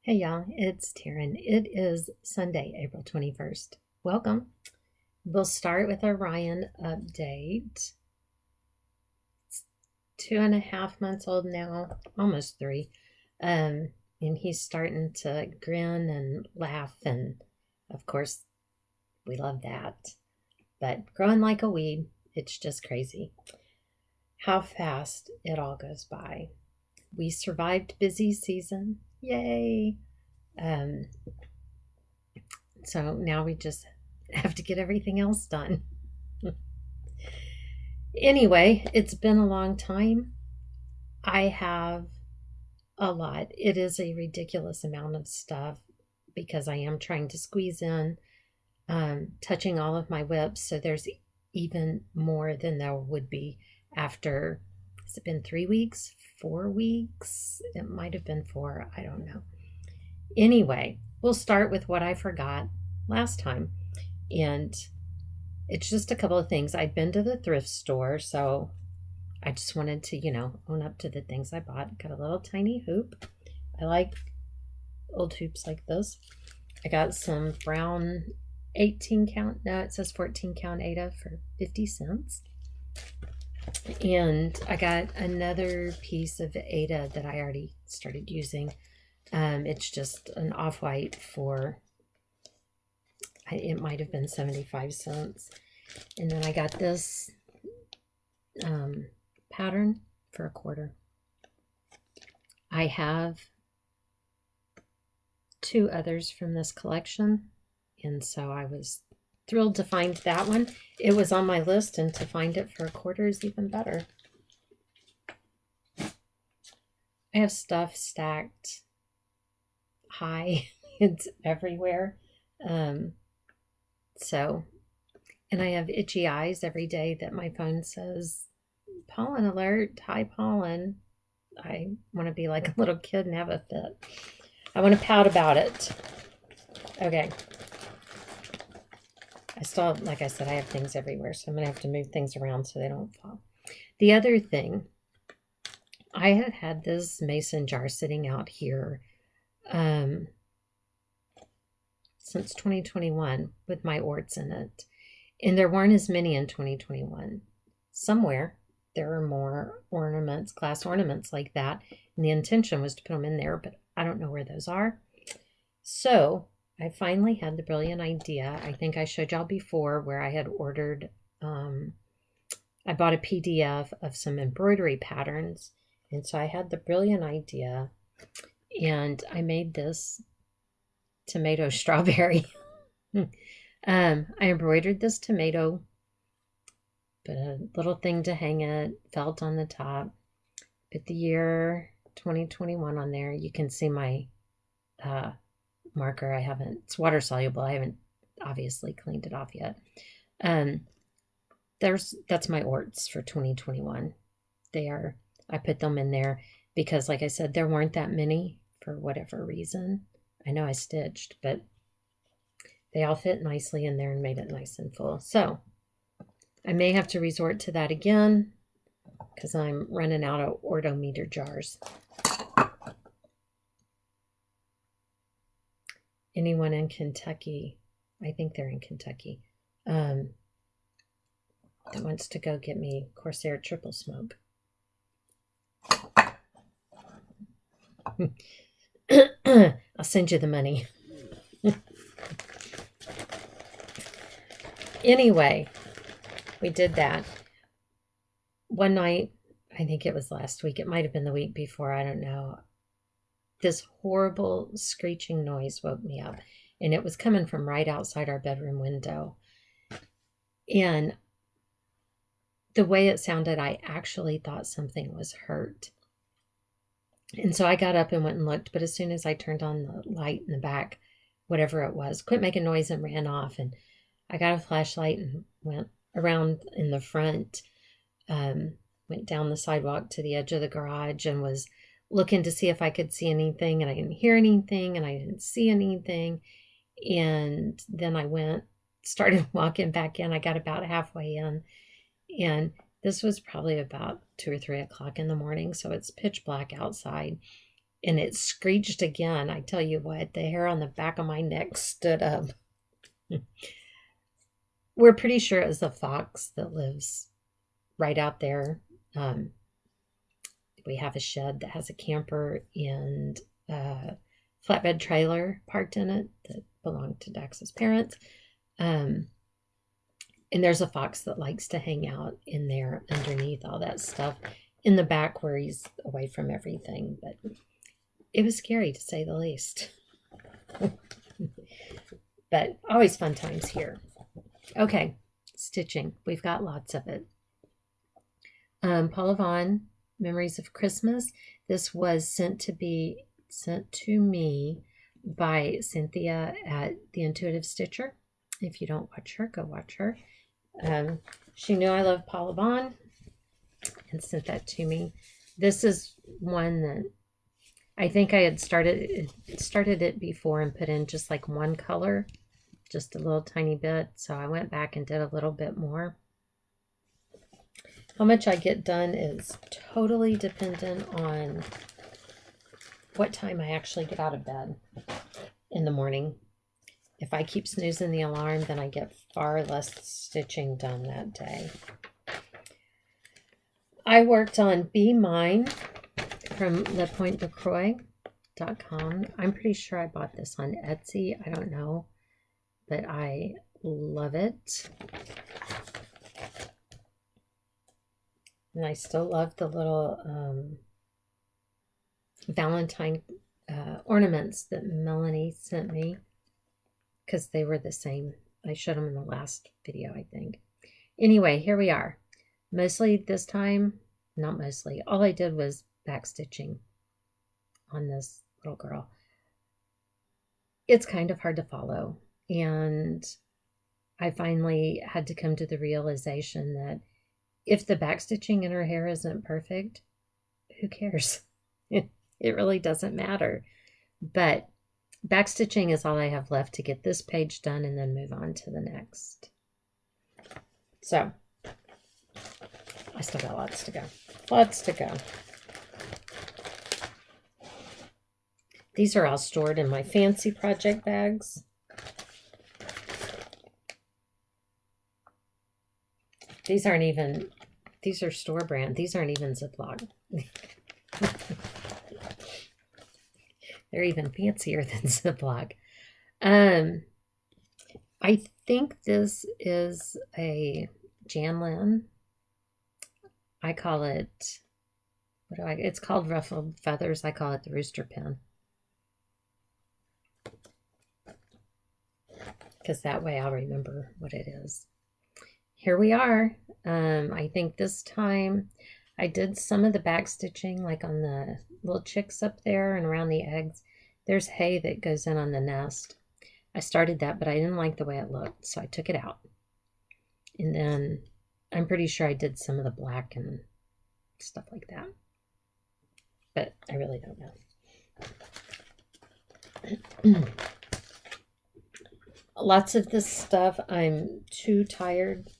Hey y'all, it's Taryn. It is Sunday, April 21st. Welcome. We'll start with our Ryan update. It's 2.5 months old now, almost 3. And he's starting to grin and laugh, and of course, we love that. But growing like a weed, it's just crazy how fast it all goes by. We survived busy season. Yay! Um, So now we just have to get everything else done. Anyway, it's been a long time. I have a lot. It is a ridiculous amount of stuff because I am trying to squeeze in, touching all of my whips. So there's even more than there would be after, has it been 3 weeks, 4 weeks? It might have been four. I don't know. Anyway, we'll start with what I forgot last time. And it's just a couple of things. I'd been to the thrift store, so I just wanted to, own up to the things I bought. Got a little tiny hoop. I like old hoops like this. I got some brown 18 count, no, it says 14 count Ada for 50 cents. And I got another piece of Ada that I already started using. It's just an off-white for, it might have been 75 cents. And then I got this pattern for a quarter. I have 2 others from this collection, and so I was thrilled to find that one. It was on my list, and to find it for a quarter is even better. I have stuff stacked high. It's everywhere. So, and I have itchy eyes every day that my phone says, pollen alert, high pollen. I want to be like a little kid and have a fit. I want to pout about it. Okay. I still, like I said, I have things everywhere, so I'm going to have to move things around so they don't fall. The other thing, I have had this mason jar sitting out here since 2021 with my orts in it. And there weren't as many in 2021. Somewhere there are more ornaments, glass ornaments like that. And the intention was to put them in there, but I don't know where those are. So I finally had the brilliant idea. I think I showed y'all before where I had ordered, I bought a PDF of some embroidery patterns. And so I had the brilliant idea, and I made this tomato strawberry. I embroidered this tomato, put a little thing to hang it, felt on the top, put the year 2021 on there. You can see my marker. It's water soluble. I haven't obviously cleaned it off yet. That's my orts for 2021. I put them in there because, like I said, there weren't that many for whatever reason. I know I stitched, but they all fit nicely in there and made it nice and full. So I may have to resort to that again because I'm running out of ortometer jars. Anyone in Kentucky, I think they're in Kentucky, that wants to go get me Corsair Triple Smoke. I'll send you the money. Anyway, we did that. One night, I think it was last week, it might have been the week before, I don't know. This horrible screeching noise woke me up, and it was coming from right outside our bedroom window. And the way it sounded, I actually thought something was hurt. And so I got up and went and looked, but as soon as I turned on the light in the back, whatever it was, quit making noise and ran off. And I got a flashlight and went around in the front, went down the sidewalk to the edge of the garage and was looking to see if I could see anything, and I didn't hear anything, and I didn't see anything. And then I started walking back in. I got about halfway in, and this was probably about 2 or 3 o'clock in the morning, so it's pitch black outside. and it screeched again. I tell you what, the hair on the back of my neck stood up. We're pretty sure it was a fox that lives right out there. We have a shed that has a camper and a flatbed trailer parked in it that belonged to Dax's parents. And there's a fox that likes to hang out in there underneath all that stuff in the back where he's away from everything. But it was scary to say the least. But always fun times here. Okay, stitching. We've got lots of it. Paula Vaughn, Memories of Christmas. This was sent to me by Cynthia at The Intuitive Stitcher. If you don't watch her, go watch her. She knew I love Paula Vaughn and sent that to me. This is one that I think I had started it before and put in just like one color, just a little tiny bit. So I went back and did a little bit more. How much I get done is totally dependent on what time I actually get out of bed in the morning. If I keep snoozing the alarm, then I get far less stitching done that day. I worked on Be Mine from LaPointeLaCroix.com. I'm pretty sure I bought this on Etsy. I don't know, but I love it. And I still love the little Valentine ornaments that Melanie sent me because they were the same. I showed them in the last video, I think. Anyway, here we are. Mostly this time, not mostly, all I did was back stitching on this little girl. It's kind of hard to follow, and I finally had to come to the realization that if the back stitching in her hair isn't perfect, who cares? It really doesn't matter. But back stitching is all I have left to get this page done and then move on to the next. So I still got lots to go. Lots to go. These are all stored in my fancy project bags. These are store brand. These aren't even Ziploc. They're even fancier than Ziploc. I think this is a Janlin. I call it, it's called Ruffled Feathers. I call it the Rooster Pin. Because that way I'll remember what it is. Here we are. I think this time I did some of the back stitching, like on the little chicks up there and around the eggs. There's hay that goes in on the nest. I started that, but I didn't like the way it looked, so I took it out. And then I'm pretty sure I did some of the black and stuff like that. But I really don't know. Lots of this stuff I'm too tired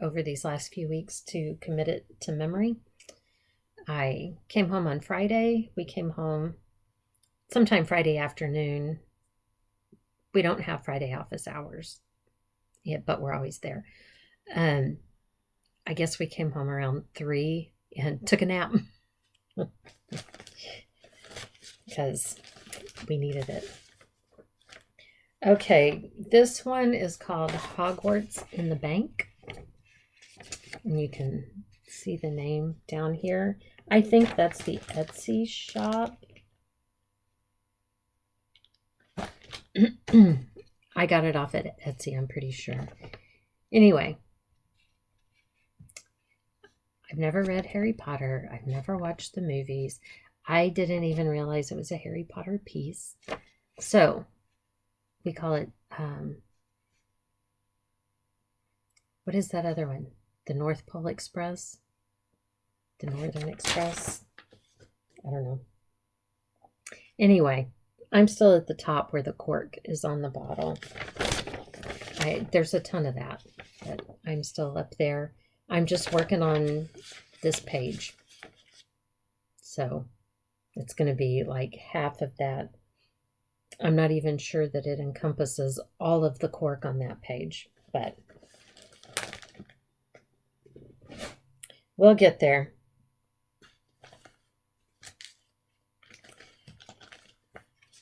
over these last few weeks to commit it to memory. I came home on Friday. We came home sometime Friday afternoon. We don't have Friday office hours yet, but we're always there. I guess we came home around 3 and took a nap because we needed it. Okay, this one is called Hogwarts in the Bank. And you can see the name down here. I think that's the Etsy shop. I got it off at Etsy, I'm pretty sure. Anyway, I've never read Harry Potter. I've never watched the movies. I didn't even realize it was a Harry Potter piece. So we call it, what is that other one? The North Pole Express? The Northern Express? I don't know. Anyway, I'm still at the top where the cork is on the bottle. There's a ton of that, but I'm still up there. I'm just working on this page. So It's going to be like half of that. I'm not even sure that it encompasses all of the cork on that page, but we'll get there.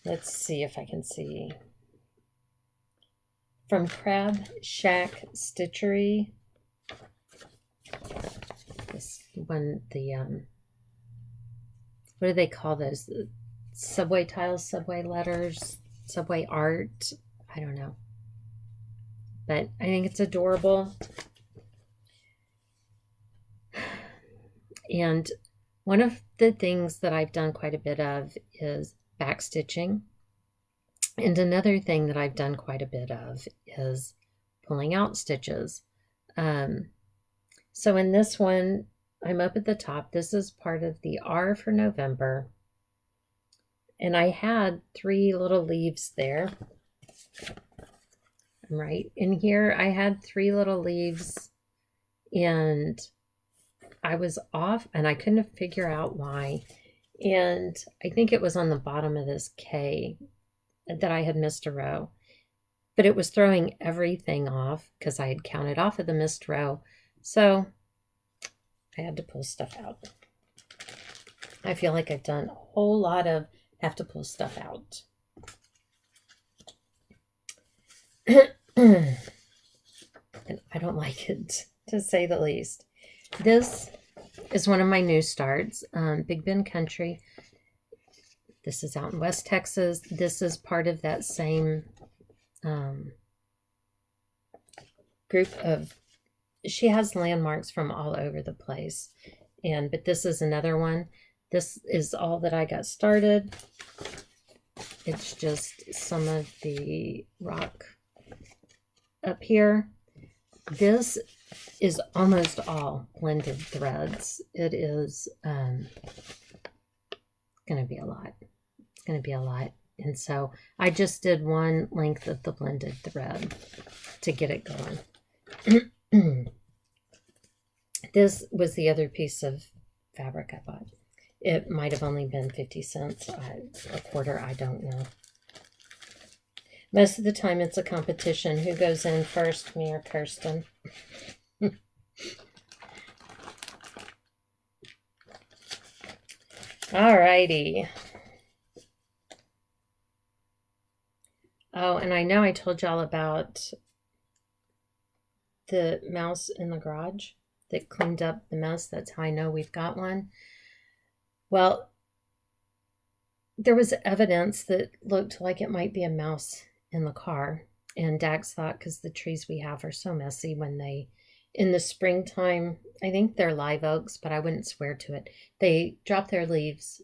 Let's see if I can see. From Crab Shack Stitchery. This one, what do they call those? Subway tiles, subway letters, subway art. I don't know. But I think it's adorable. And one of the things that I've done quite a bit of is back stitching. And another thing that I've done quite a bit of is pulling out stitches. So in this one, I'm up at the top. This is part of the R for November. And I had 3 little leaves there. Right in here, I had 3 little leaves, and I was off, and I couldn't figure out why. And I think it was on the bottom of this K that I had missed a row. But it was throwing everything off because I had counted off of the missed row. So I had to pull stuff out. I feel like I've done a whole lot of have to pull stuff out. And I don't like it, to say the least. This is one of my new starts, Big Bend Country. This is out in West Texas. This is part of that same group of, she has landmarks from all over the place. But this is another one. This is all that I got started. It's just some of the rock up here. This is almost all blended threads. It is going to be a lot. It's going to be a lot. And so I just did one length of the blended thread to get it going. This was the other piece of fabric I bought. It might have only been 50 cents, a quarter, I don't know. Most of the time it's a competition. Who goes in first, me or Kirsten? Alrighty. Oh, and I know I told y'all about the mouse in the garage that cleaned up the mess. That's how I know we've got one. Well, there was evidence that looked like it might be a mouse in the car. And Dax thought, because the trees we have are so messy when they, in the springtime, I think they're live oaks, but I wouldn't swear to it. They drop their leaves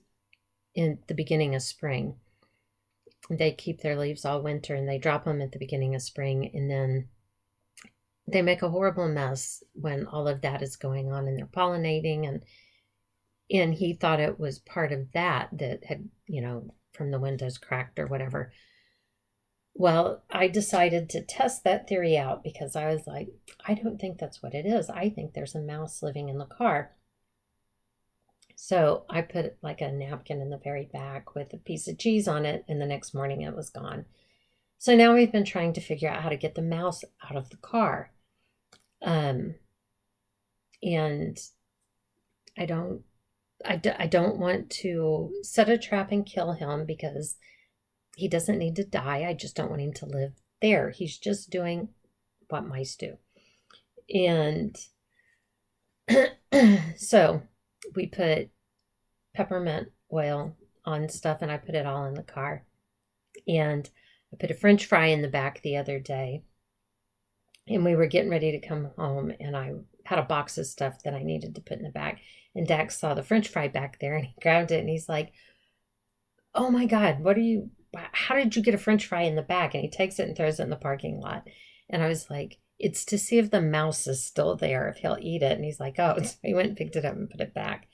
in the beginning of spring. They keep their leaves all winter and they drop them at the beginning of spring. And then they make a horrible mess when all of that is going on and they're pollinating. And he thought it was part of that had, from the windows cracked or whatever. Well, I decided to test that theory out because I was like, I don't think that's what it is. I think there's a mouse living in the car. So I put like a napkin in the very back with a piece of cheese on it, and the next morning it was gone. So now we've been trying to figure out how to get the mouse out of the car. And I don't want to set a trap and kill him because he doesn't need to die. I just don't want him to live there. He's just doing what mice do. And so we put peppermint oil on stuff and I put it all in the car. And I put a French fry in the back the other day. And we were getting ready to come home and I had a box of stuff that I needed to put in the back. And Dax saw the French fry back there and he grabbed it and he's like, oh my God, how did you get a French fry in the back? And he takes it and throws it in the parking lot. And I was like, it's to see if the mouse is still there, if he'll eat it. And he's like, oh, so he went and picked it up and put it back.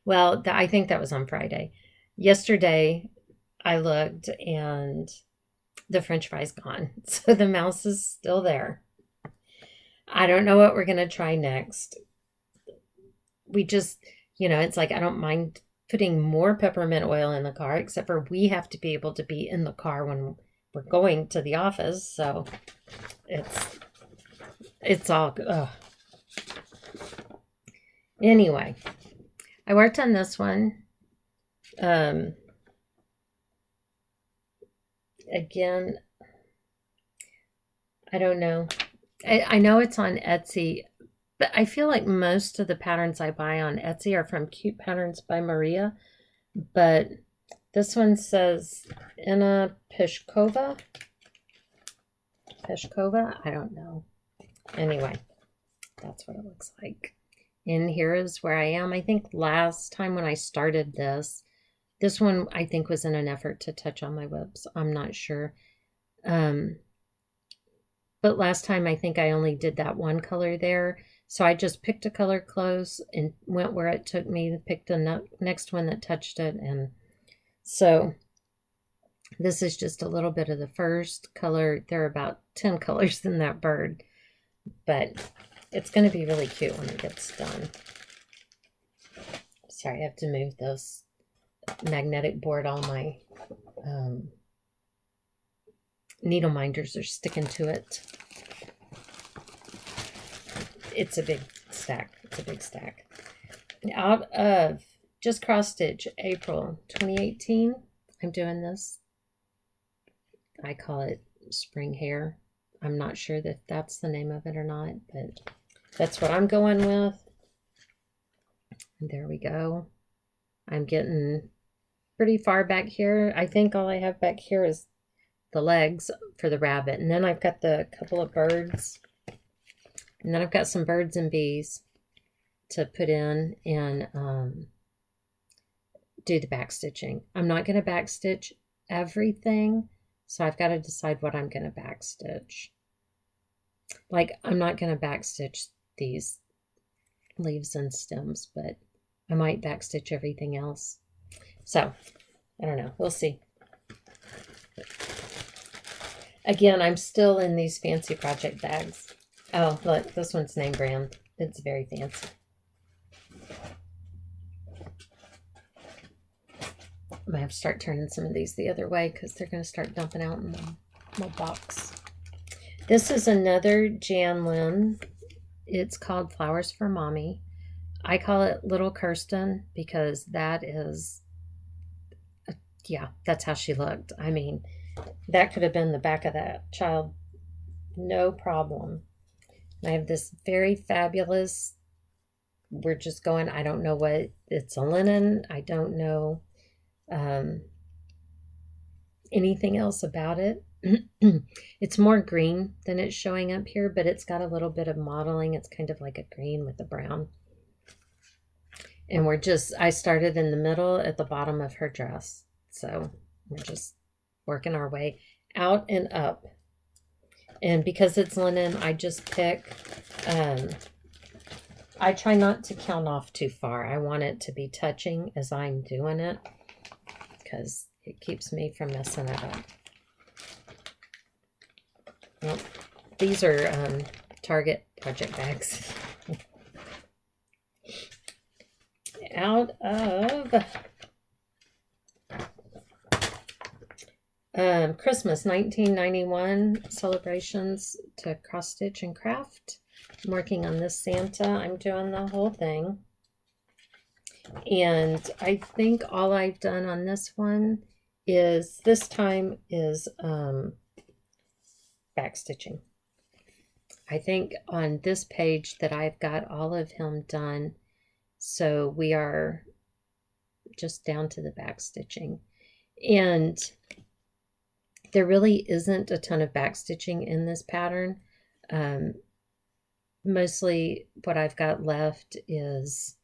Well, I think that was on Friday. Yesterday, I looked and the French fry's gone. So the mouse is still there. I don't know what we're going to try next. We just, it's like, I don't mind putting more peppermint oil in the car, except for we have to be able to be in the car when we're going to the office. So it's all good. Anyway, I worked on this one. Again, I don't know. I know it's on Etsy, but I feel like most of the patterns I buy on Etsy are from Cute Patterns by Maria. But this one says Inna Peshkova. Peshkova? I don't know. Anyway, that's what it looks like. And here is where I am. I think last time when I started this one I think was in an effort to touch on my whips. I'm not sure. But last time I think I only did that one color there. So I just picked a color close and went where it took me, picked the next one that touched it. And so this is just a little bit of the first color. There are about 10 colors in that bird. But it's going to be really cute when it gets done. Sorry, I have to move this magnetic board. All my needle minders are sticking to it. It's a big stack. It's a big stack. Out of Just Cross Stitch, April 2018, I'm doing this. I call it Spring Hair. I'm not sure that that's the name of it or not, but that's what I'm going with. And there we go. I'm getting pretty far back here. I think all I have back here is the legs for the rabbit. And then I've got the couple of birds. And then I've got some birds and bees to put in and do the back stitching. I'm not going to back stitch everything. So I've got to decide what I'm going to back stitch. Like, I'm not going to back stitch these leaves and stems, but I might back stitch everything else. So, I don't know. We'll see. Again, I'm still in these fancy project bags. Oh, look, this one's name brand. It's very fancy. I might have to start turning some of these the other way because they're going to start dumping out in my box. This is another Jan Lynn. It's called Flowers for Mommy. I call it Little Kirsten because that is, yeah, that's how she looked. I mean, that could have been the back of that child, no problem. I have this very fabulous, we're just going, I don't know what, it's a linen. I don't know anything else about it. It's more green than it's showing up here, but it's got a little bit of modeling. It's kind of like a green with a brown. And I started in the middle at the bottom of her dress. So we're just working our way out and up. And because it's linen, I just pick, I try not to count off too far. I want it to be touching as I'm doing it because it keeps me from messing it up. Well, these are Target project bags. Out of Christmas 1991 celebrations to cross stitch and craft. I'm working on this Santa. I'm doing the whole thing. And I think all I've done on this one is this time is back stitching. I think on this page that I've got all of him done. So we are just down to the back stitching. And there really isn't a ton of back stitching in this pattern. Mostly what I've got left is,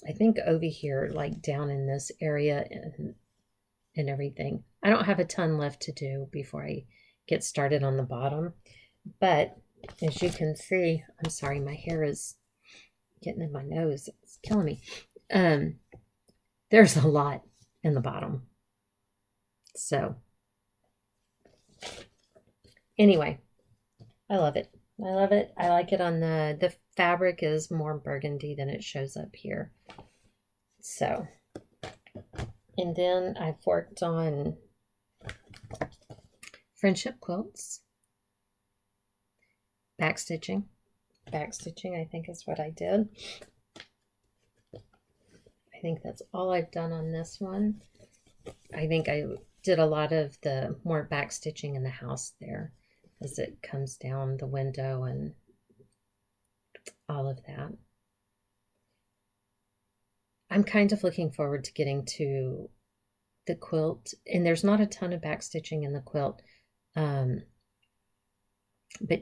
I think over here, like down in this area and everything. I don't have a ton left to do before I get started on the bottom. But as you can see, I'm sorry, my hair is getting in my nose. It's killing me. There's a lot in the bottom. So, anyway, I love it. I love it. I like it on the fabric is more burgundy than it shows up here. So, and then I've worked on friendship quilts, backstitching. Backstitching, I think, is what I did. I think that's all I've done on this one. I think I did a lot of the more backstitching in the house there as it comes down the window and all of that. I'm kind of looking forward to getting to the quilt, and there's not a ton of backstitching in the quilt, but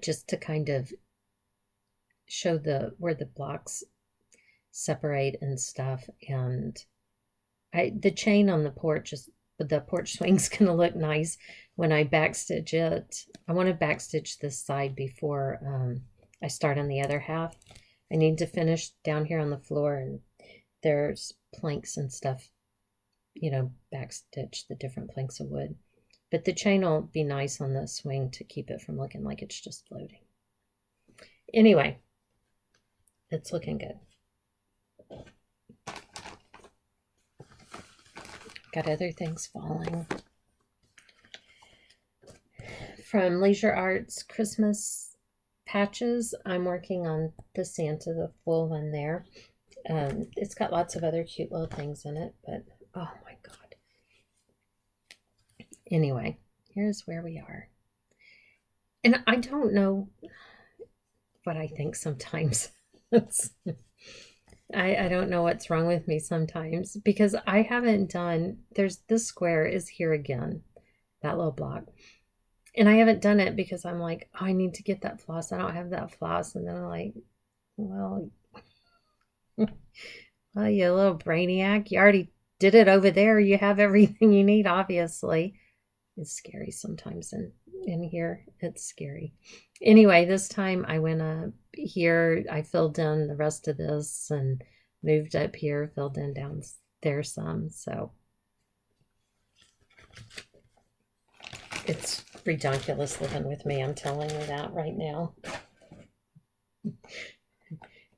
just to kind of show where the blocks separate and stuff. And the chain on the porch swing's gonna look nice when I backstitch it. I want to backstitch this side before I start on the other half. I need to finish down here on the floor, and there's planks and stuff, you know, backstitch the different planks of wood. But the chain will be nice on the swing to keep it from looking like it's just floating. Anyway, it's looking good. Got other things falling. From Leisure Arts Christmas patches, I'm working on the Santa, the full one there. It's got lots of other cute little things in it, but oh my God. Anyway, here's where we are. And I don't know what I think sometimes. I don't know what's wrong with me sometimes, because I haven't done, this square is here again, that little block. And I haven't done it because I'm like, oh, I need to get that floss. I don't have that floss. And then I'm like, well, well, you little brainiac, you already did it over there. You have everything you need, obviously. It's scary sometimes in here. It's scary. Anyway, this time I went up here. I filled in the rest of this and moved up here, filled in down there some. So it's ridiculous living with me. I'm telling you that right now.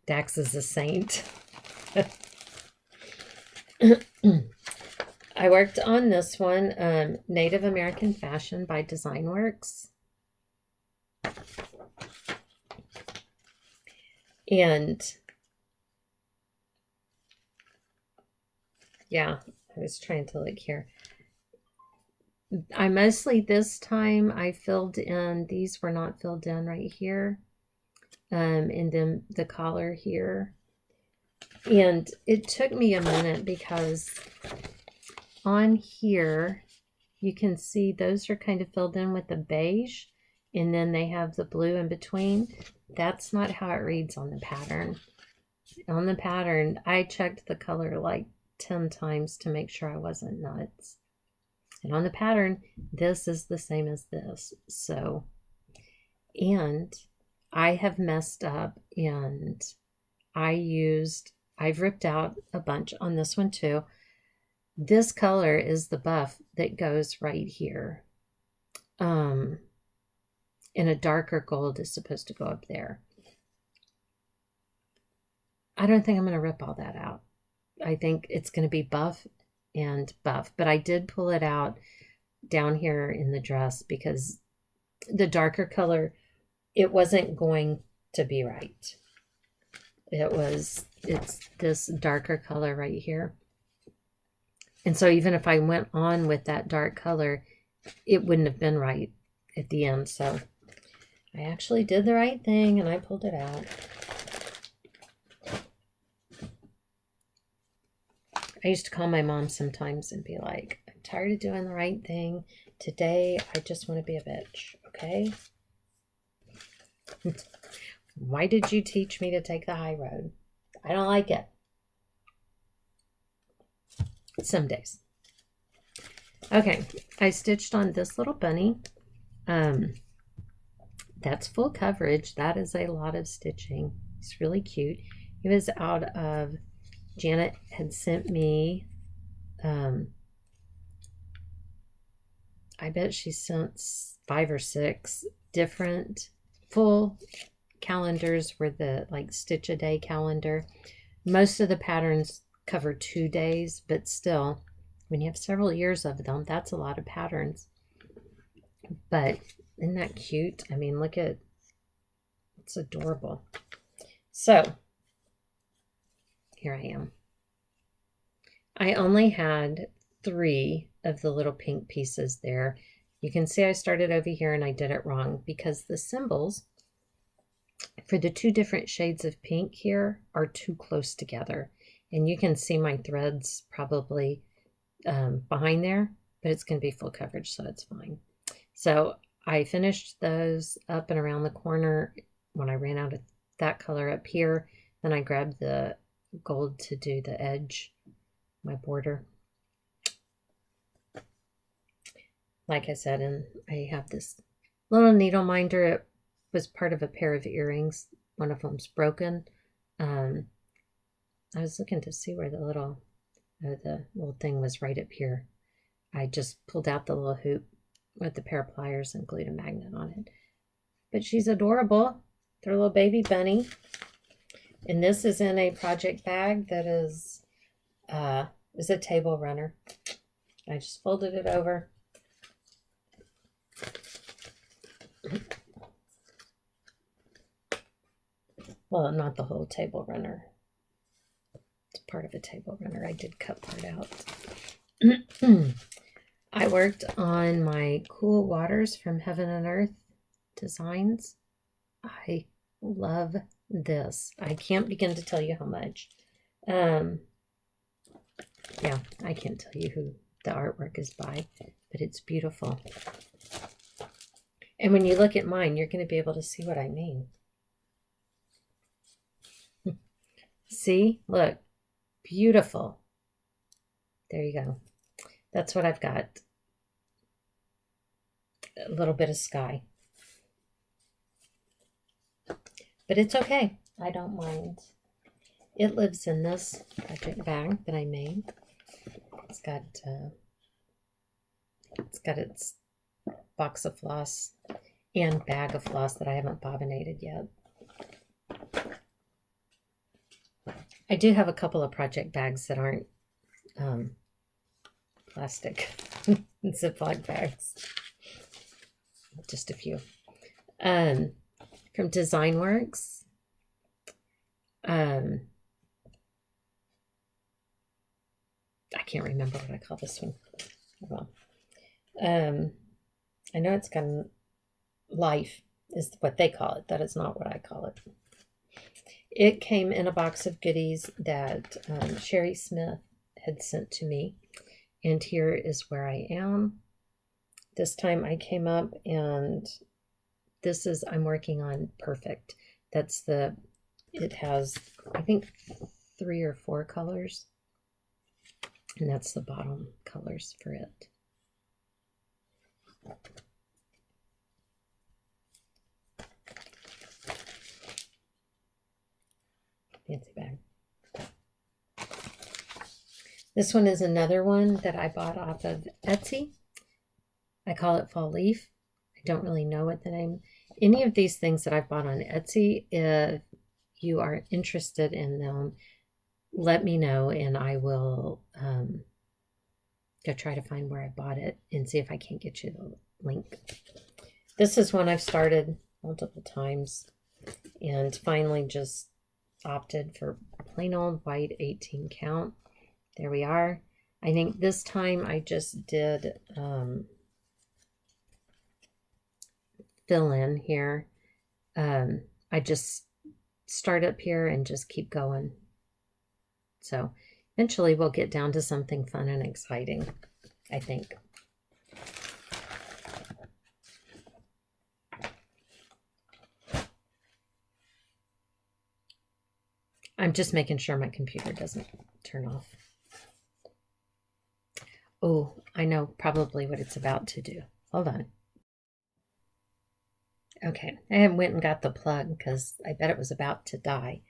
Dax is a saint. I worked on this one, Native American Fashion by Design Works. And yeah, I was trying to look here. I mostly this time I filled in, these were not filled in right here. And then the collar here. And it took me a minute because on here you can see those are kind of filled in with the beige, and then they have the blue in between. That's not how it reads on the pattern. On the pattern, I checked the color like 10 times to make sure I wasn't nuts. And on the pattern, this is the same as this. So, and I have messed up, and I've ripped out a bunch on this one too. This color is the buff that goes right here. And a darker gold is supposed to go up there. I don't think I'm going to rip all that out. I think it's going to be buff and buff. But I did pull it out down here in the dress because the darker color, it wasn't going to be right. It's this darker color right here. And so even if I went on with that dark color, it wouldn't have been right at the end. So I actually did the right thing and I pulled it out. I used to call my mom sometimes and be like, I'm tired of doing the right thing. Today, I just want to be a bitch, okay? Why did you teach me to take the high road? I don't like it. Some days. Okay, I stitched on this little bunny. That's full coverage. That is a lot of stitching. It's really cute. It was out of, Janet had sent me, I bet she sent 5 or 6 different full calendars were the like stitch a day calendar. Most of the patterns cover 2 days, but still, when you have several years of them, that's a lot of patterns. But isn't that cute? I mean, look at, it's adorable. So here I am. I only had 3 of the little pink pieces there. You can see I started over here and I did it wrong because the symbols for the 2 different shades of pink here are too close together. And you can see my threads probably behind there, but it's going to be full coverage, so it's fine. So I finished those up and around the corner when I ran out of that color up here. Then I grabbed the gold to do the edge, my border. Like I said, and I have this little needle minder. It was part of a pair of earrings. One of them's broken. I was looking to see where the little thing was right up here. I just pulled out the little hoop with the pair of pliers and glued a magnet on it. But she's adorable. They're a little baby bunny. And this is in a project bag that is a table runner. I just folded it over. Well, not the whole table runner. It's part of a table runner. I did cut part out. I worked on my Cool Waters from Heaven and Earth designs. I love this. I can't begin to tell you how much. Yeah, I can't tell you who the artwork is by, but it's beautiful. And when you look at mine, you're going to be able to see what I mean. See? Look. Beautiful. There you go. That's what I've got. A little bit of sky. But it's okay. I don't mind. It lives in this project bag that I made. It's got its box of floss and bag of floss that I haven't bobbinated yet. I do have a couple of project bags that aren't plastic Ziploc bags. Just a few. From Designworks. I can't remember what I call this one. Well, I know it's got Life is what they call it. That is not what I call it. It came in a box of goodies that Sherry Smith had sent to me. And here is where I am. This time I came up and I'm working on Perfect. It has, I think, 3 or 4 colors. And that's the bottom colors for it. Fancy bag. This one is another one that I bought off of Etsy. I call it Fall Leaf. I don't really know what the name. Any of these things that I've bought on Etsy, if you are interested in them, let me know and I will go try to find where I bought it and see if I can't get you the link. This is one I've started multiple times and finally just opted for plain old white 18 count. There we are. I think this time I just did fill in here. I just start up here and just keep going. So eventually we'll get down to something fun and exciting, I think. I'm just making sure my computer doesn't turn off. Oh, I know probably what it's about to do. Hold on. Okay, I went and got the plug because I bet it was about to die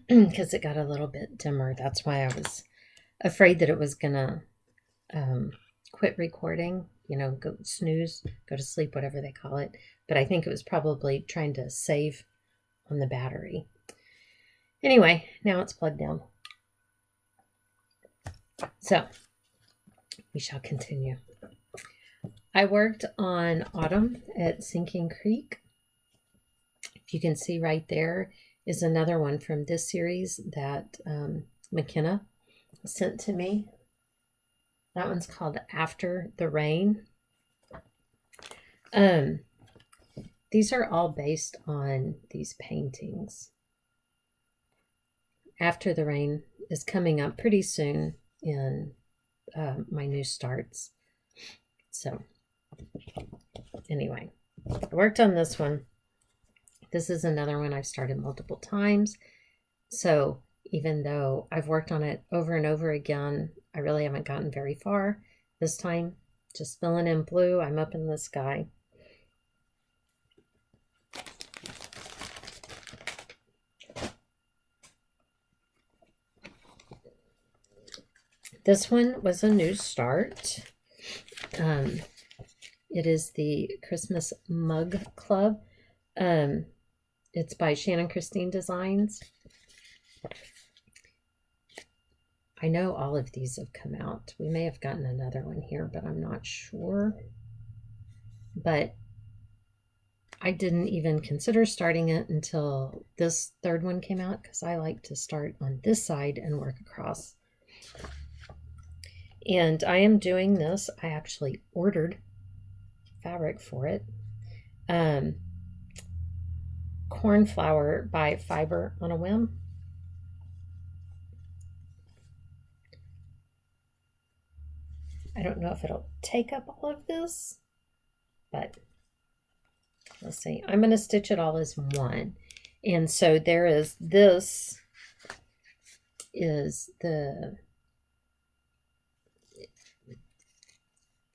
because it got a little bit dimmer. That's why I was afraid that it was gonna quit recording. you know, go snooze, go to sleep, whatever they call it. But I think it was probably trying to save on the battery. Anyway, now it's plugged down. So we shall continue. I worked on Autumn at Sinking Creek. If you can see right there is another one from this series that McKenna sent to me. That one's called After the Rain. These are all based on these paintings. After the Rain is coming up pretty soon in my new starts. So anyway, I worked on this one. This is another one I've started multiple times. So even though I've worked on it over and over again, I really haven't gotten very far. This time, just filling in blue, I'm up in the sky. This one was a new start. It is the Christmas Mug Club. It's by Shannon Christine Designs. I know all of these have come out. We may have gotten another one here, but I'm not sure. But I didn't even consider starting it until this third one came out because I like to start on this side and work across. And I am doing this. I actually ordered fabric for it. Cornflower by Fiber on a Whim. I don't know if it'll take up all of this, but let's see. I'm going to stitch it all as one. And so there is, this is the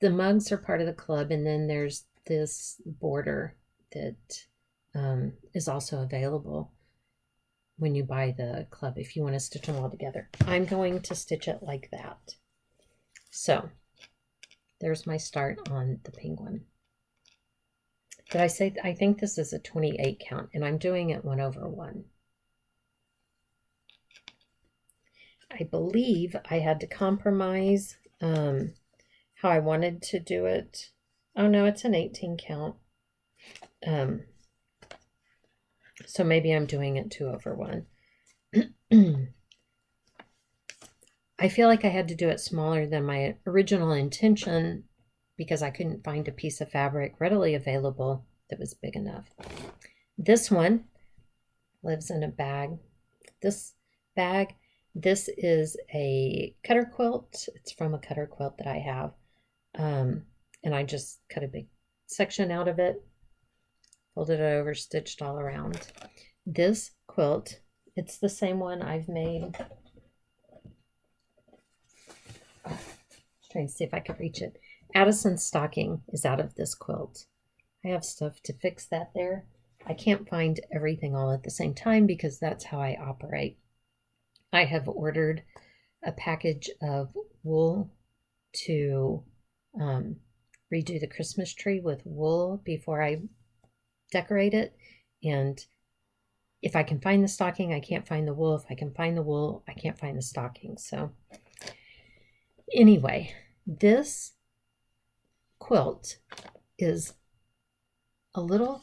mugs are part of the club, and then there's this border that is also available when you buy the club if you want to stitch them all together. I'm going to stitch it like that. So there's my start on the penguin. Did I say, I think this is a 28 count, and I'm doing it 1/1. I believe I had to compromise how I wanted to do it. Oh no, it's an 18 count. So maybe I'm doing it 2/1. I feel like I had to do it smaller than my original intention because I couldn't find a piece of fabric readily available that was big enough. This one lives in a bag. This bag, this is a cutter quilt. It's from a cutter quilt that I have. And I just cut a big section out of it, folded it over, stitched all around. This quilt, it's the same one I've made. Trying to see if I could reach it. Addison's stocking is out of this quilt. I have stuff to fix that there. I can't find everything all at the same time because that's how I operate. I have ordered a package of wool to redo the Christmas tree with wool before I decorate it. And if I can find the stocking, I can't find the wool. If I can find the wool, I can't find the stocking. So anyway, this quilt is a little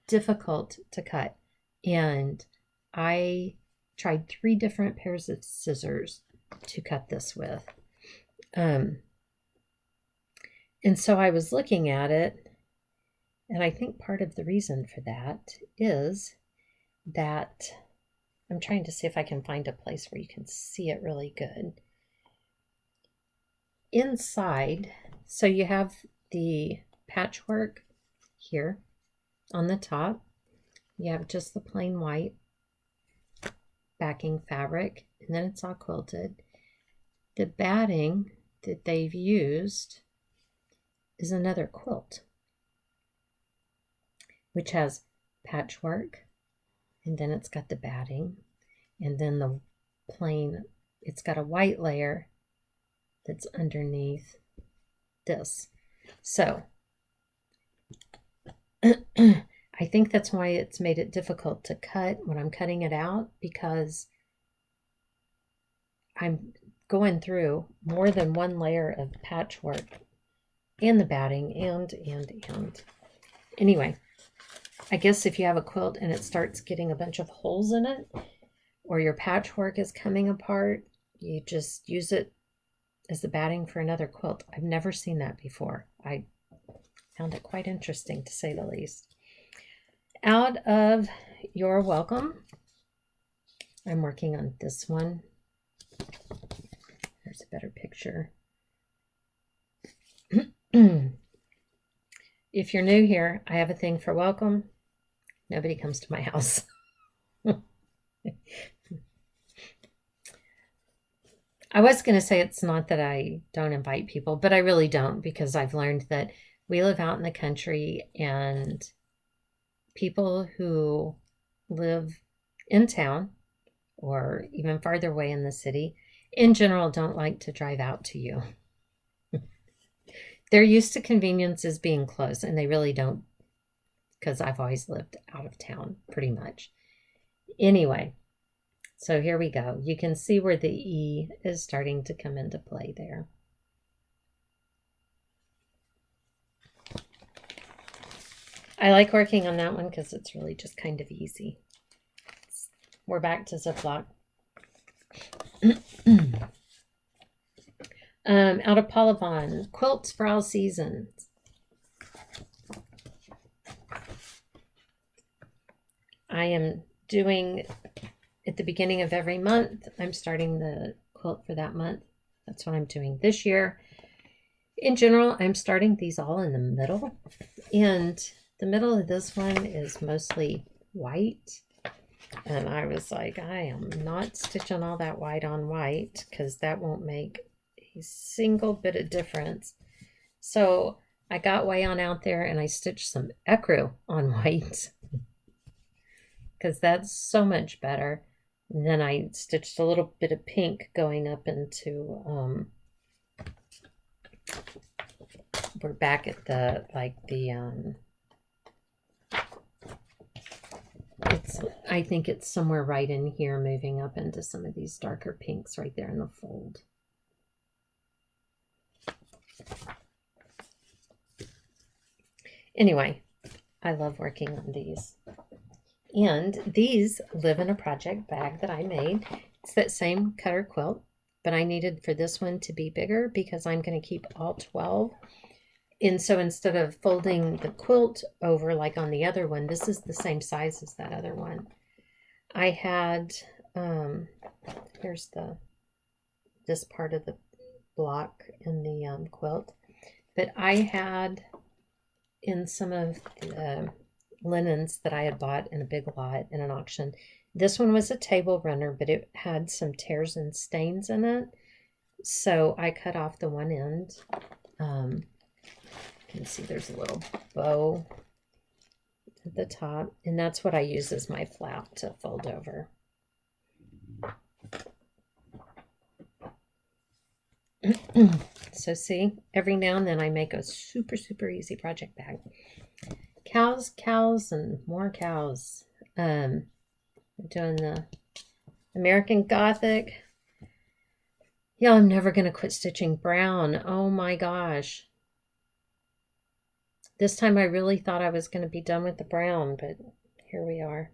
difficult to cut, and I tried 3 different pairs of scissors to cut this with. And so I was looking at it, and I think part of the reason for that is that I'm trying to see if I can find a place where you can see it really good. Inside, so you have the patchwork here on the top. You have just the plain white backing fabric, and then it's all quilted. The batting that they've used is another quilt, which has patchwork, and then it's got the batting, and then the plain, it's got a white layer that's underneath this. So I think that's why it's made it difficult to cut when I'm cutting it out, because I'm going through more than one layer of patchwork and the batting and. Anyway, I guess if you have a quilt and it starts getting a bunch of holes in it, or your patchwork is coming apart, you just use it as the batting for another quilt. I've never seen that before. I found it quite interesting, to say the least. Out of Your Welcome, I'm working on this one. There's a better picture. If you're new here, I have a thing for welcome. Nobody comes to my house. I was going to say it's not that I don't invite people, but I really don't, because I've learned that we live out in the country, and people who live in town or even farther away in the city, in general, don't like to drive out to you. They're used to conveniences being close, and they really don't, because I've always lived out of town pretty much. Anyway, so here we go. You can see where the E is starting to come into play there. I like working on that one because it's really just kind of easy. We're back to Ziploc. Out of Polyvon, Quilts for All Seasons. I am doing, at the beginning of every month, I'm starting the quilt for that month. That's what I'm doing this year. In general, I'm starting these all in the middle, and the middle of this one is mostly white. And I was like, I am not stitching all that white on white, because that won't make a single bit of difference. So I got way on out there and I stitched some ecru on white, because that's so much better. And then I stitched a little bit of pink going up into, we're back at the, I think it's somewhere right in here, moving up into some of these darker pinks right there in the fold. Anyway, I love working on these. And these live in a project bag that I made. It's that same cutter quilt, but I needed for this one to be bigger because I'm going to keep all 12. And so instead of folding the quilt over like on the other one, this is the same size as that other one. I had, here's this part of the block in the quilt, but I had in some of the linens that I had bought in a big lot in an auction. This one was a table runner, but it had some tears and stains in it. So I cut off the one end. You can see there's a little bow at the top, and that's what I use as my flap to fold over. So see, every now and then I make a super, super easy project bag. Cows, and more cows. I'm doing the American Gothic. Yeah, I'm never going to quit stitching brown. Oh my gosh. This time I really thought I was going to be done with the brown, but here we are.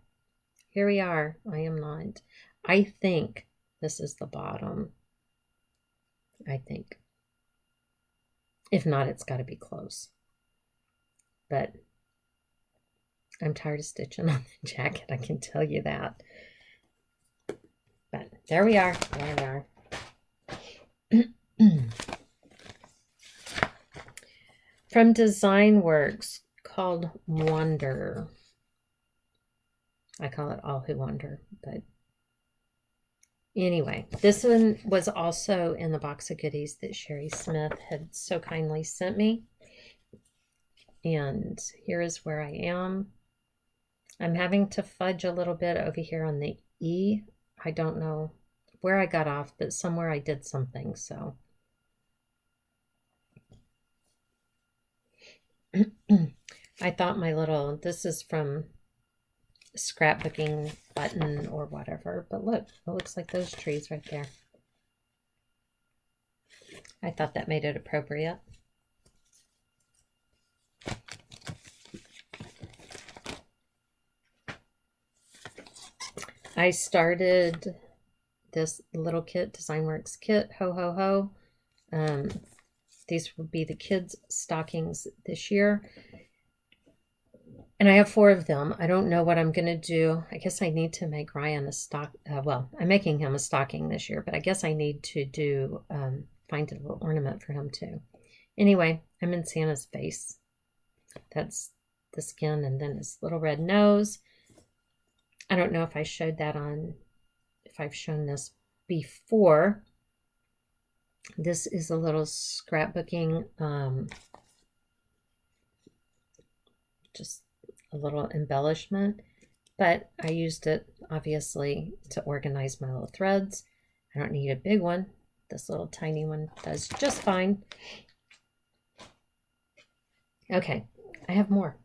Here we are. I am not. I think this is the bottom. I think. If not, it's got to be close. But I'm tired of stitching on the jacket, I can tell you that. But there we are. There we are. From Design Works, called Wonder. I call it All Who Wonder, but anyway, this one was also in the box of goodies that Sherry Smith had so kindly sent me. And here is where I am. I'm having to fudge a little bit over here on the E. I don't know where I got off, but somewhere I did something, so. I thought my little, this is from scrapbooking button or whatever, but look, it looks like those trees right there. I thought that made it appropriate. I started this little kit, DesignWorks kit, ho ho ho. These will be the kids' stockings this year. And I have 4 of them. I don't know what I'm going to do. I guess I need to make Ryan a stock. Well, I'm making him a stocking this year, but I guess I need to do, find a little ornament for him too. Anyway, I'm in Santa's face. That's the skin and then his little red nose. I don't know if I showed that on, if I've shown this before. This is a little scrapbooking, just a little embellishment, but I used it obviously to organize my little threads. I don't need a big one. This little tiny one does just fine. Okay, I have more.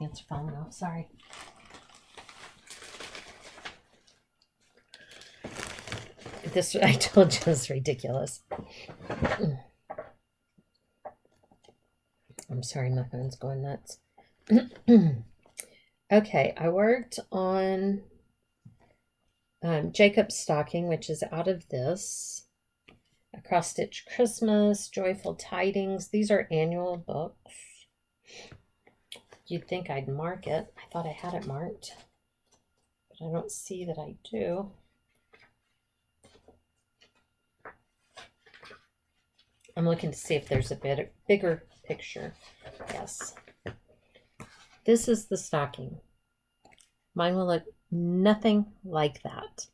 It's falling off, sorry. This, I told you, is ridiculous. I'm sorry, my phone's going nuts. Okay, I worked on Jacob's stocking, which is out of this. A cross-stitch Christmas, Joyful Tidings. These are annual books. You'd think I'd mark it. I thought I had it marked, but I don't see that I do. I'm looking to see if there's a bit bigger picture. Yes. This is the stocking. Mine will look nothing like that.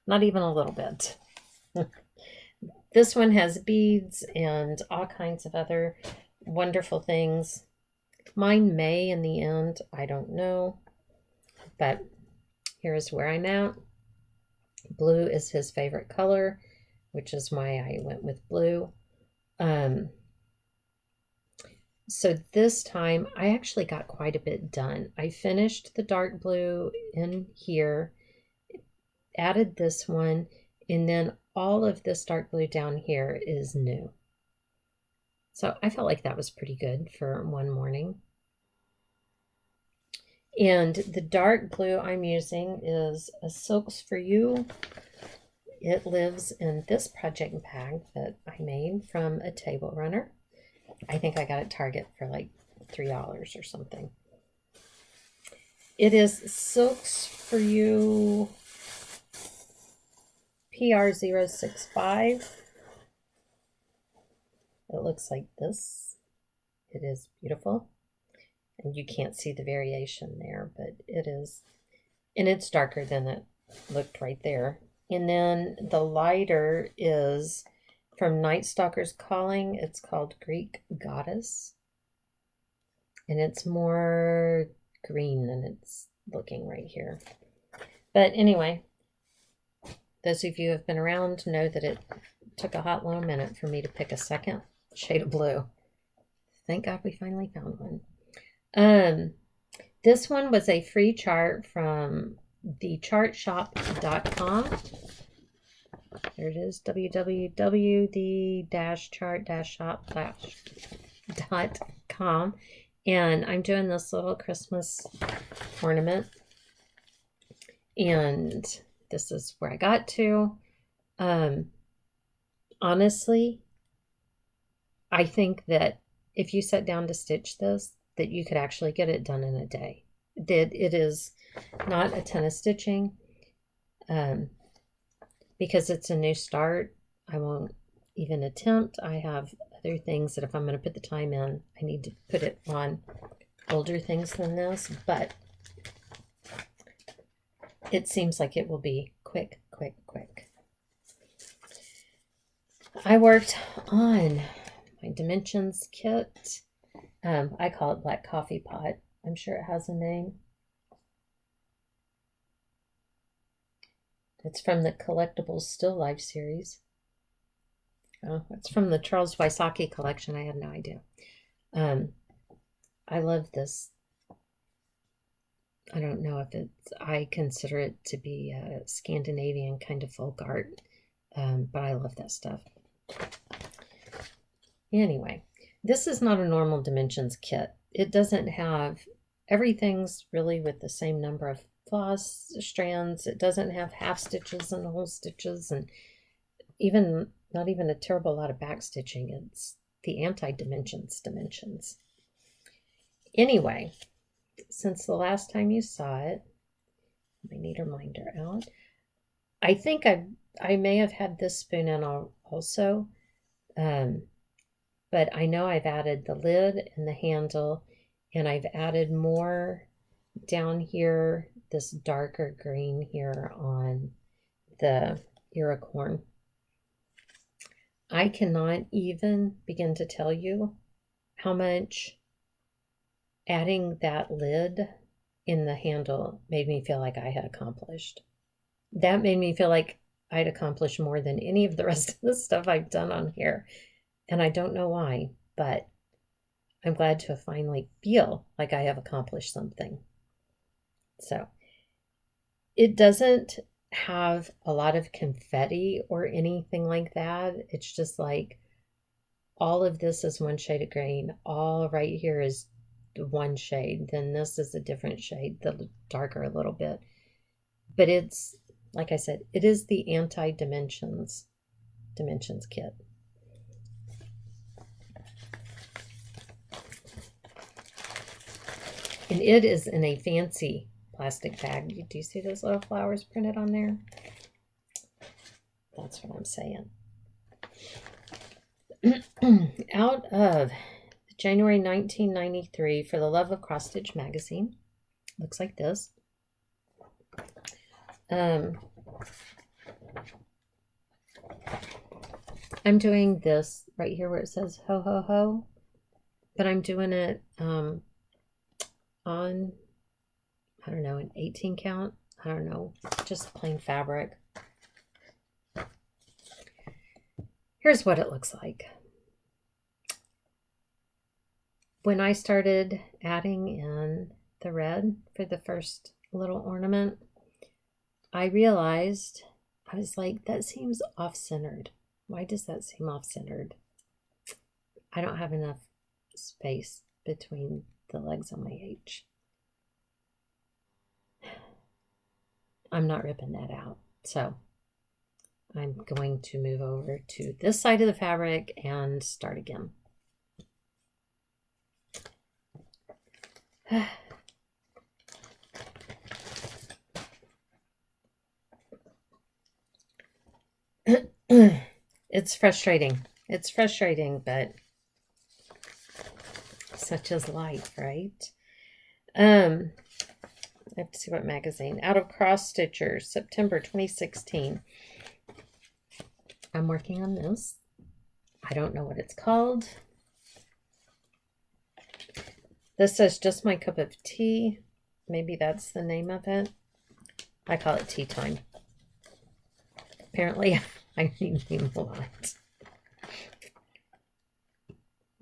Not even a little bit. This one has beads and all kinds of other wonderful things. Mine may in the end, I don't know. But here's where I'm at. Blue is his favorite color, which is why I went with blue. So this time I actually got quite a bit done. I finished the dark blue in here, added this one, and then all of this dark blue down here is new. So I felt like that was pretty good for one morning. And the dark blue I'm using is a Silks for You. It lives in this project bag that I made from a table runner. I think I got it at Target for like $3 or something. It is Silks for You PR065. It looks like this. It is beautiful. And you can't see the variation there, but it is. And it's darker than it looked right there. And then the lighter is from Night Stalker's Calling. It's called Greek Goddess. And it's more green than it's looking right here. But anyway, those of you who have been around know that it took a hot long minute for me to pick a second shade of blue. Thank God we finally found one. This one was a free chart from thechartshop.com. There it is, www.the-chart-shop.com. And I'm doing this little Christmas ornament. And this is where I got to. Honestly, I think that if you sat down to stitch this, that you could actually get it done in a day. It is not a ton of stitching. Because it's a new start, I won't even attempt. I have other things that if I'm going to put the time in, I need to put it on older things than this, but it seems like it will be quick. I worked on my Dimensions kit. I call it Black Coffee Pot. I'm sure it has a name. It's from the Collectibles Still Life series. Oh, it's from the Charles Wysocki collection. I had no idea. I love this. I don't know if it's, I consider it to be a Scandinavian kind of folk art, but I love that stuff. Anyway, this is not a normal dimensions kit. It doesn't have, everything's really with the same number of floss strands. It doesn't have half stitches and whole stitches, and not even a terrible lot of back stitching. It's the dimensions. Anyway, since the last time you saw it, I need a reminder out. I think I may have had this spoon in also, but I know I've added the lid and the handle, and I've added more down here, this darker green here on the Iricorn. I cannot even begin to tell you how much adding that lid in the handle made me feel like I had accomplished. That made me feel like I'd accomplished more than any of the rest of the stuff I've done on here. And I don't know why, but I'm glad to finally feel like I have accomplished something. So it doesn't have a lot of confetti or anything like that. It's just like all of this is one shade of green. All right here is one shade. Then this is a different shade, the darker a little bit. But it's, like I said, it is the dimensions kit. And it is in a fancy plastic bag. Do you see those little flowers printed on there? That's what I'm saying. Out of January 1993 for the Love of Cross Stitch magazine. Looks like this. I'm doing this right here where it says ho ho ho, but I'm doing it on, I don't know, an 18 count. I don't know, just plain fabric. Here's what it looks like. When I started adding in the red for the first little ornament, I realized, I was like, that seems off-centered. Why does that seem off-centered? I don't have enough space between the legs on my H. I'm not ripping that out. So I'm going to move over to this side of the fabric and start again. It's frustrating. It's frustrating, but such is life, right? I have to see what magazine. Out of Cross Stitchers, September 2016. I'm working on this. I don't know what it's called. This says Just My Cup of Tea. Maybe that's the name of it. I call it tea time. Apparently, I need a lot.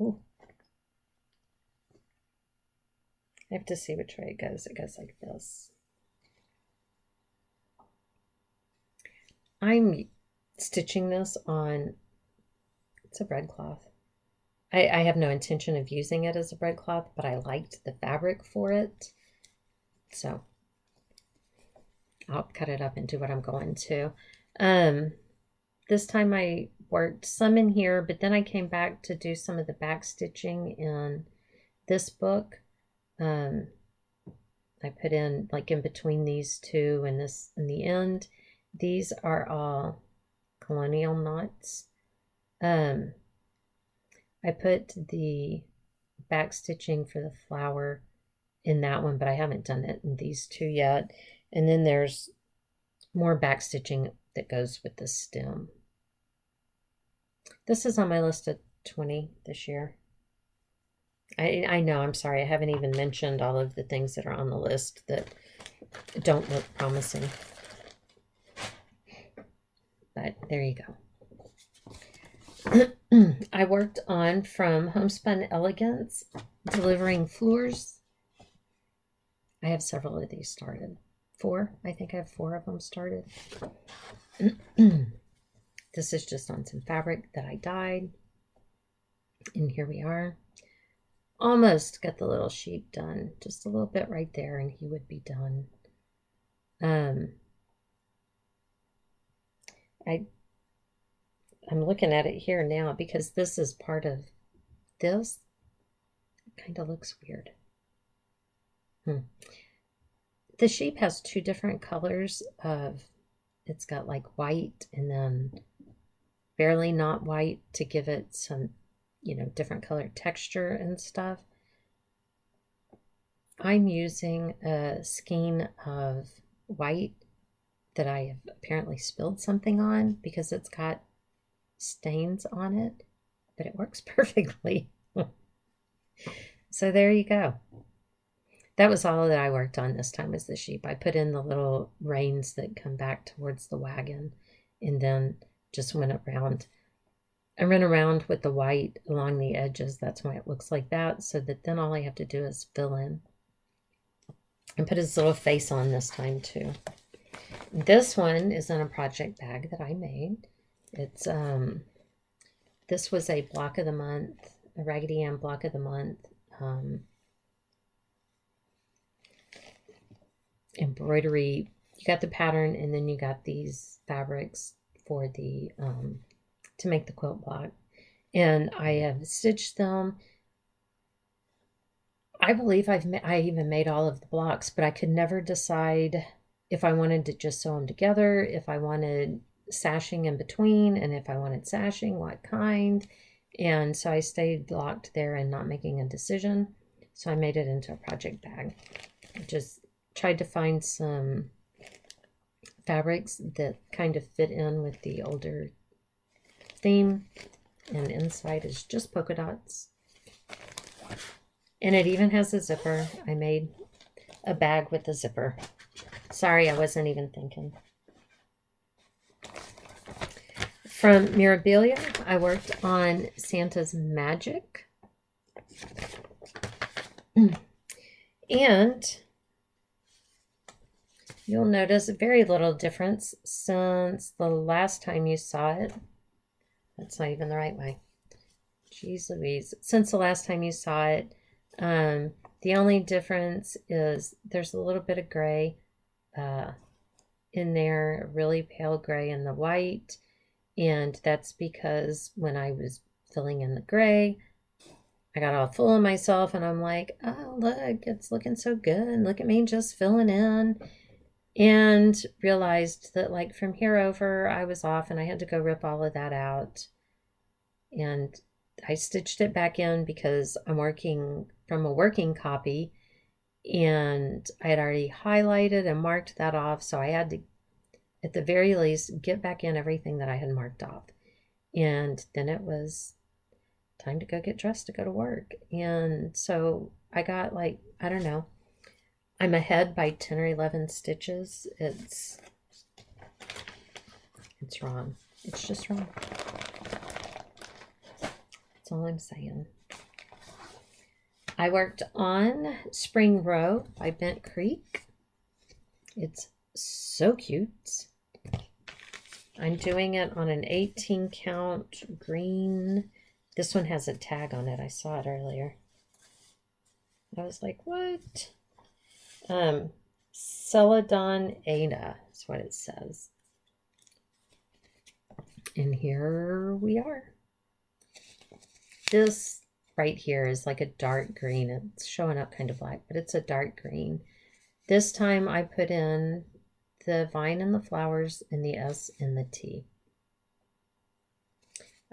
Ooh. I have to see which way it goes. It goes like this. I'm stitching this on, it's a breadcloth. I have no intention of using it as a breadcloth, but I liked the fabric for it. So I'll cut it up and do what I'm going to. This time I worked some in here, but then I came back to do some of the back stitching in this book. I put in like in between these two and this in the end. These are all colonial knots. I put the back stitching for the flower in that one, but I haven't done it in these two yet. And then there's more back stitching that goes with the stem. This is on my list of 20 this year. I know, I'm sorry, I haven't even mentioned all of the things that are on the list that don't look promising. but there you go. I worked on from Homespun Elegance, delivering floors. I have several of these started. 4, I think I have 4 of them started. This is just on some fabric that I dyed. And here we are. Almost got the little sheep done. Just a little bit right there and he would be done. I'm looking at it here now because this is part of this. It kind of looks weird. The sheep has 2 different colors of, it's got like white and then barely not white to give it some, you know, different color texture and stuff. I'm using a skein of white that I have apparently spilled something on because it's got stains on it, but it works perfectly. So there you go. That was all that I worked on this time, was the sheep. I put in the little reins that come back towards the wagon and then just went around. I ran around with the white along the edges. That's why it looks like that, so that then all I have to do is fill in. And put his little face on this time too. This one is in a project bag that I made. It's this was a block of the month, a Raggedy Ann block of the month embroidery. You got the pattern and then you got these fabrics for the to make the quilt block, and I have stitched them. I believe I even made all of the blocks, but I could never decide if I wanted to just sew them together, if I wanted sashing in between, and if I wanted sashing, what kind. And so I stayed locked there and not making a decision. So I made it into a project bag. I just tried to find some fabrics that kind of fit in with the older theme. And inside is just polka dots. And it even has a zipper. I made a bag with a zipper. Sorry, I wasn't even thinking. From Mirabilia, I worked on Santa's Magic. And you'll notice very little difference since the last time you saw it. That's not even the right way. Jeez Louise. Since the last time you saw it, the only difference is there's a little bit of gray in there, really pale gray in the white. And that's because when I was filling in the gray, I got all full of myself and I'm like, oh, look, it's looking so good. Look at me just filling in. And realized that like from here over, I was off and I had to go rip all of that out. And I stitched it back in because I'm working from a working copy and I had already highlighted and marked that off. So I had to, at the very least, get back in everything that I had marked off. And then it was time to go get dressed to go to work. And so I got like, I don't know, I'm ahead by 10 or 11 stitches. It's wrong. It's just wrong. That's all I'm saying. I worked on Spring Row by Bent Creek. It's so cute. I'm doing it on an 18 count green. This one has a tag on it. I saw it earlier. I was like, what? Celadon Ada is what it says. And here we are. This right here is like a dark green. It's showing up kind of black, but it's a dark green. This time I put in the vine and the flowers and the S and the T.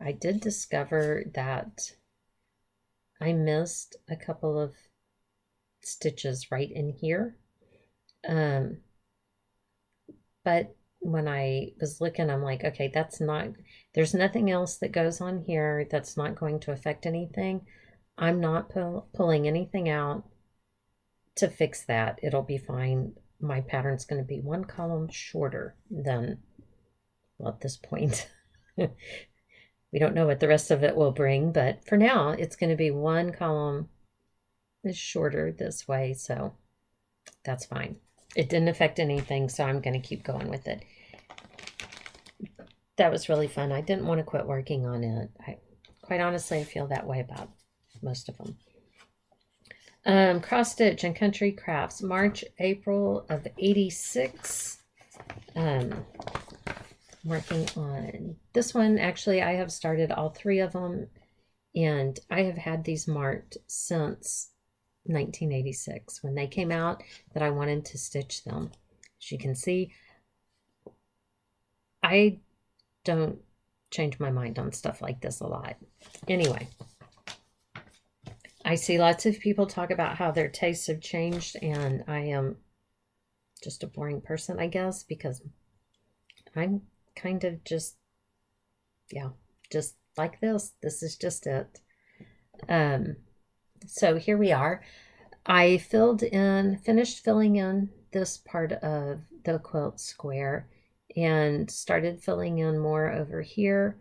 I did discover that I missed a couple of stitches right in here. But when I was looking, I'm like, okay, that's not, there's nothing else that goes on here that's not going to affect anything. I'm not pulling anything out to fix that. It'll be fine. My pattern's going to be one column shorter than Well, at this point, we don't know what the rest of it will bring, but for now, it's going to be one column is shorter this way, so that's fine. It didn't affect anything, so I'm going to keep going with it. That was really fun. I didn't want to quit working on it. Quite honestly, I feel that way about most of them. Cross stitch and country crafts, March, April of '86. Working on this one. Actually, I have started all 3 of them, and I have had these marked since 1986 when they came out that I wanted to stitch them. As you can see, I don't change my mind on stuff like this a lot. Anyway, I see lots of people talk about how their tastes have changed, and I am just a boring person, I guess, because I'm kind of just, yeah, just like this. This is just it. So here we are. I finished filling in this part of the quilt square and started filling in more over here.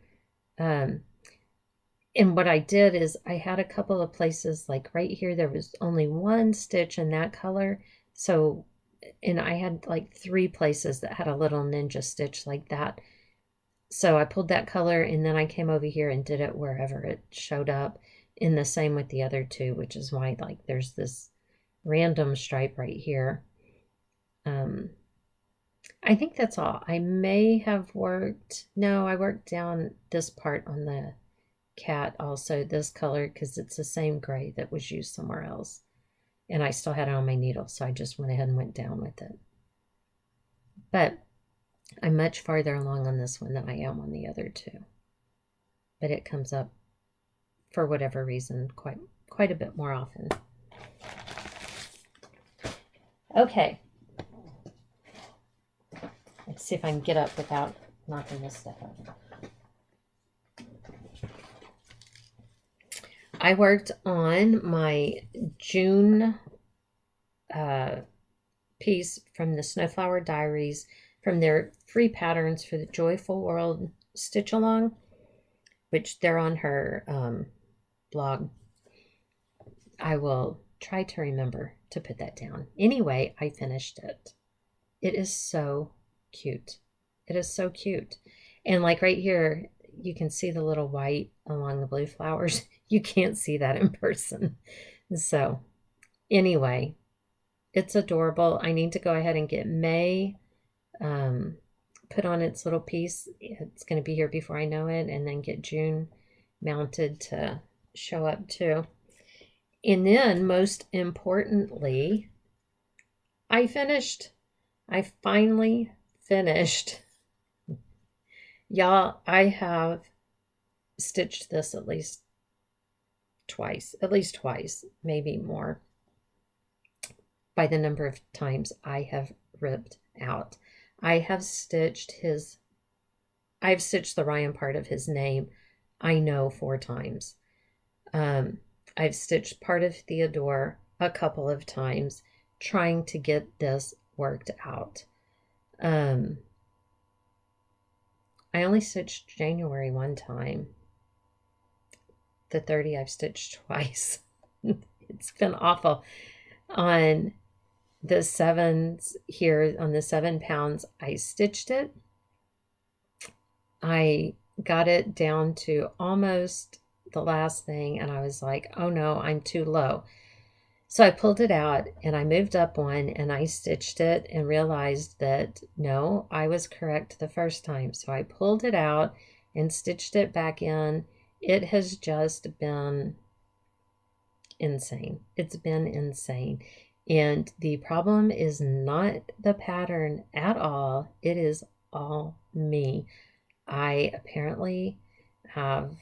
And what I did is I had a couple of places, like right here, there was only one stitch in that color. So, and I had like 3 places that had a little ninja stitch like that. So I pulled that color and then I came over here and did it wherever it showed up, in the same with the other 2, which is why like there's this random stripe right here. I think that's all. I may have worked, no, I worked down this part on the cat also, this color, because it's the same gray that was used somewhere else. And I still had it on my needle, so I just went ahead and went down with it. But I'm much farther along on this one than I am on the other 2. But it comes up, for whatever reason, quite a bit more often. Okay. Let's see if I can get up without knocking this stuff over. I worked on my June piece from the Snowflower Diaries, from their free patterns for the Joyful World Stitch Along, which they're on her blog. I will try to remember to put that down. Anyway, I finished it. It is so cute. It is so cute. And like right here, you can see the little white along the blue flowers. You can't see that in person. So anyway, it's adorable. I need to go ahead and get May put on its little piece. It's going to be here before I know it, and then get June mounted to show up too. And then, most importantly, I finally finished. Y'all, I have stitched this at least twice, maybe more, by the number of times I have ripped out. I've stitched the Ryan part of his name, I know, 4 times. I've stitched part of Theodore a couple of times, trying to get this worked out. I only stitched January one time. The 30 I've stitched twice. It's been awful. On the 7s here, on the 7 pounds, I stitched it. I got it down to almost the last thing, and I was like, oh no, I'm too low. So I pulled it out and I moved up one and I stitched it and realized that no, I was correct the first time. So I pulled it out and stitched it back in. It has just been insane. It's been insane. And the problem is not the pattern at all. It is all me. I apparently have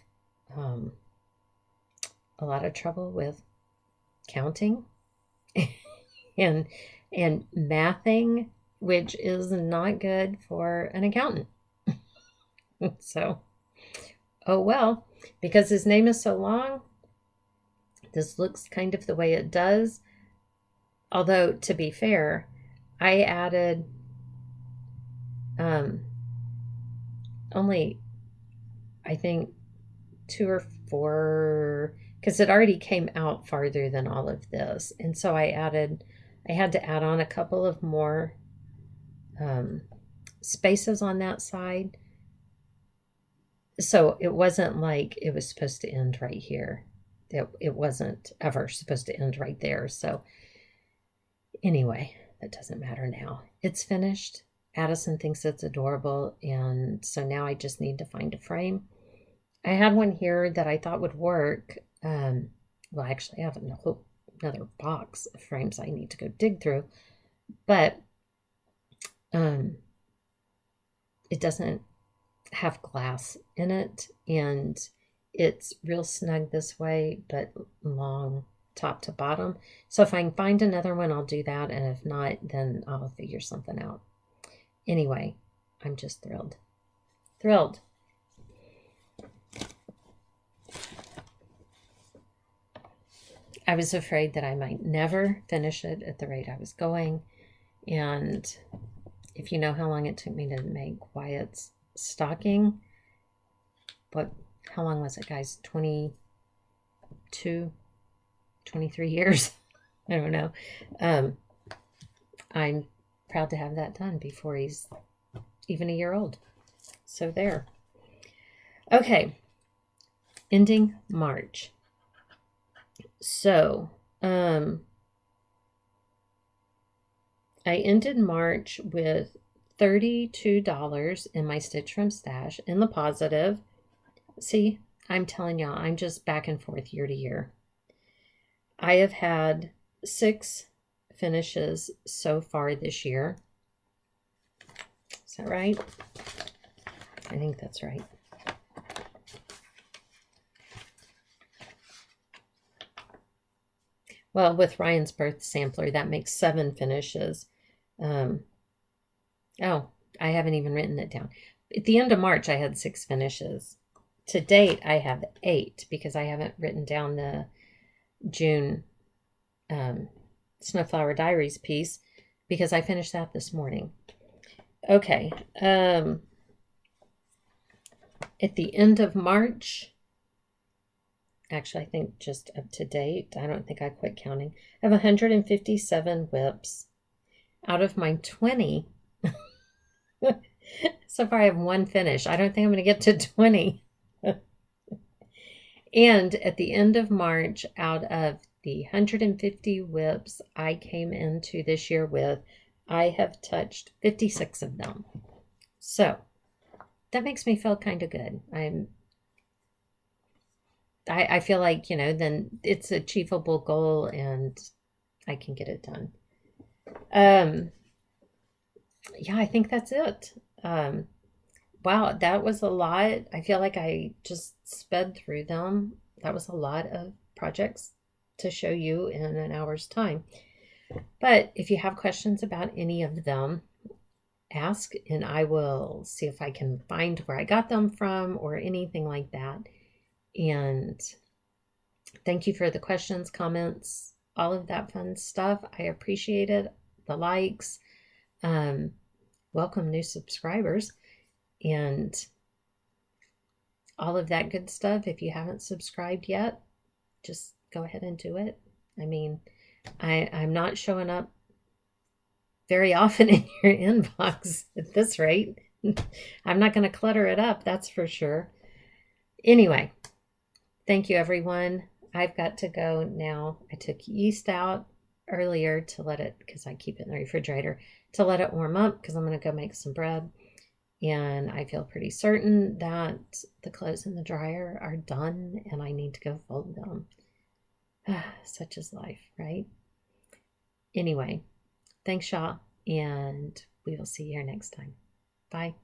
a lot of trouble with counting and mathing, which is not good for an accountant. So, oh well, because his name is so long, this looks kind of the way it does. Although, to be fair, I added only, I think, 2 or 4, because it already came out farther than all of this. And so I had to add on a couple of more um, spaces on that side. So it wasn't like it was supposed to end right here. It wasn't ever supposed to end right there. So anyway, that doesn't matter now. It's finished. Addison thinks it's adorable. And so now I just need to find a frame. I had one here that I thought would work. Well, actually, I have another box of frames I need to go dig through. But it doesn't have glass in it, and it's real snug this way, but long top to bottom. So if I can find another one, I'll do that, and if not, then I'll figure something out. Anyway, I'm just thrilled. Thrilled. I was afraid that I might never finish it at the rate I was going, and if you know how long it took me to make Wyatt's stocking, how long was it, guys? 22, 23 years? I don't know. I'm proud to have that done before he's even a year old. So there. Okay. Ending March. So, I ended March with $32 in my Stitch from Stash in the positive. See, I'm telling y'all, I'm just back and forth year to year. I have had 6 finishes so far this year. Is that right? I think that's right. Well, with Ryan's birth sampler, that makes 7 finishes. Oh, I haven't even written it down. At the end of March, I had 6 finishes. To date, I have 8 because I haven't written down the June Snowflower Diaries piece because I finished that this morning. Okay. At the end of March, actually, I think just up to date, I don't think I quit counting. I have 157 whips. Out of my 20, so far I have 1 finish. I don't think I'm going to get to 20. And at the end of March, out of the 150 whips I came into this year with, I have touched 56 of them. So that makes me feel kind of good. I feel like, then it's an achievable goal and I can get it done. Yeah, I think that's it. Wow, that was a lot. I feel like I just sped through them. That was a lot of projects to show you in an hour's time. But if you have questions about any of them, ask and I will see if I can find where I got them from or anything like that. And thank you for the questions, comments, all of that fun stuff. I appreciate it. The likes. Welcome new subscribers and all of that good stuff. If you haven't subscribed yet, just go ahead and do it. I mean, I'm not showing up very often in your inbox at this rate. I'm not going to clutter it up, that's for sure. Anyway, thank you, everyone. I've got to go now. I took yeast out earlier to let it, because I keep it in the refrigerator, to let it warm up because I'm going to go make some bread. And I feel pretty certain that the clothes in the dryer are done and I need to go fold them. Such is life, right? Anyway, thanks, y'all, and we will see you here next time. Bye.